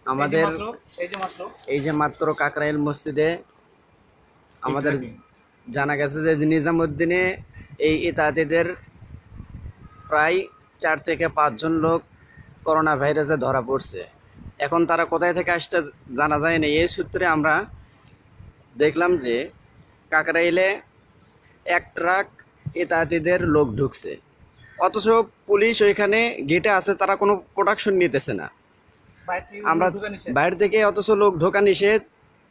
আমাদের এই যে মাত্র কাকরাইল মসজিদে আমাদের জানা গেছে যে নিজামুদ্দিনে এই ইতাতিদের প্রায় 4 থেকে 5 জন লোক করোনা ভাইরাসে ধরা পড়ছে। এখন তারা কোথায় থেকে আসতে জানা যায় না। এই সূত্রে আমরা দেখলাম যে কাকরাইলে 1 ট্রাক ইতাতিদের লোক ঢুকছে, অথচ পুলিশ ওইখানে গেটে আছে, তারা কোনো প্রোটেকশন নিতেছে না। আমরা বাইরে থেকে অথচ লোক ঢোকা নিষেধ।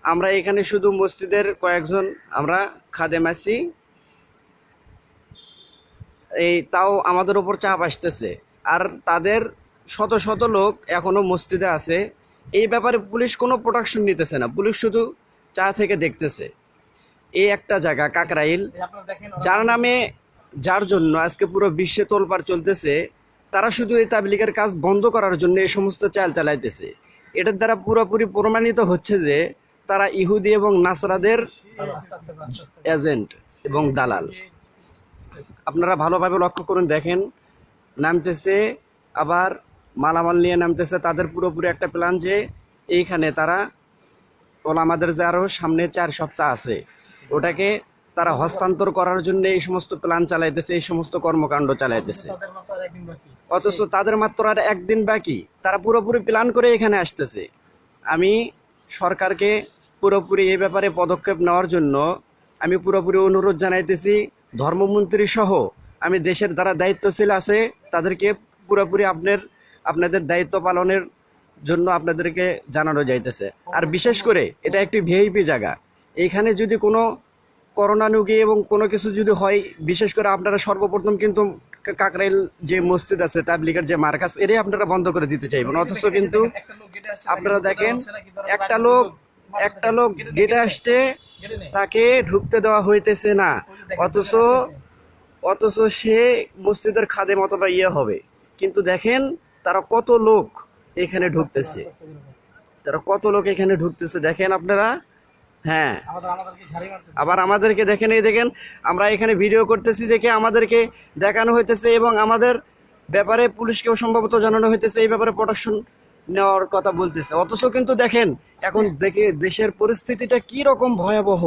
আমরা এখানে শুধু মসজিদের কয়েকজন আমরা খাদেম আছি, এই তাও আমাদের উপর চাপ আসতেছে। আর তাদের শত শত লোক এখনো মসজিদে আছে। এই ব্যাপারে পুলিশ কোনো প্রোটেকশন নিতেছে না, পুলিশ শুধু চা থেকে দেখতেছে। এই একটা জায়গা কাকরাইল, যার নামে যার জন্য আজকে পুরো বিশ্বে তোলপাড় চলতেছে, তারা শুধু এই তাবলিগের কাজ বন্ধ করার জন্য এই সমস্ত চাল চালাইতেছে। এটার দ্বারা পুরোপুরি প্রমাণিত হচ্ছে যে তারা ইহুদি এবং নাসরাদের এজেন্ট এবং দালাল। আপনারা ভালোভাবে লক্ষ্য করুন, দেখেন নামতেছে, আবার মালামাল নিয়ে নামতেছে। তাদের পুরোপুরি একটা প্ল্যান যে এইখানে তারা আমাদের যে আরও সামনে 4 সপ্তাহ আছে ওটাকে তারা হস্তান্তর করার জন্য এই সমস্ত প্ল্যান চালাইতেছে, এই সমস্ত কর্মকাণ্ড চালাইতেছে। অথচ তাদের মাত্র আর 1 দিন বাকি, তারা পুরোপুরি প্ল্যান করে এখানে আসতেছে। আমি সরকারকে পুরোপুরি এই ব্যাপারে পদক্ষেপ নেওয়ার জন্য আমি পুরোপুরি অনুরোধ জানাইতেছি। ধর্মমন্ত্রী সহ আমি দেশের যারা দায়িত্বশীল আছে তাদেরকে পুরোপুরি আপনাদের দায়িত্ব পালনের জন্য আপনাদেরকে জানানো যাইতেছে। আর বিশেষ করে এটা একটি ভিআইপি জায়গা, এইখানে যদি কোনো করোনা রোগী এবং কোনো কিছু যদি হয়, বিশেষ করে আপনারা সর্বপ্রথম কিন্তু কাকরাইল যে মসজিদ আছে তাবলিগের যে মার্কাজ, এটাই আপনারা বন্ধ করে দিতে চাইবেন। অথচ কিন্তু আপনারা দেখেন একটা লোক গেটে আসছে, তাকে ঢুকতে দেওয়া হইতেছে না। অথচ সে মসজিদের খাদেম অথবা হবে। কিন্তু দেখেন তারা কত লোক এখানে ঢুকতেছে, দেখেন আপনারা। হ্যাঁ, আবার আমাদেরকে দেখেন, এই দেখেন আমরা এখানে ভিডিও করতেছি দেখে আমাদেরকে দেখানো হইতেছে এবং আমাদের ব্যাপারে পুলিশকেও সম্ভবত জানানো হইতেছে, এই ব্যাপারে প্রোটেকশন নেওয়ার কথা বলতেছে। অথচ কিন্তু দেখেন এখন দেখে দেশের পরিস্থিতিটা কি রকম ভয়াবহ।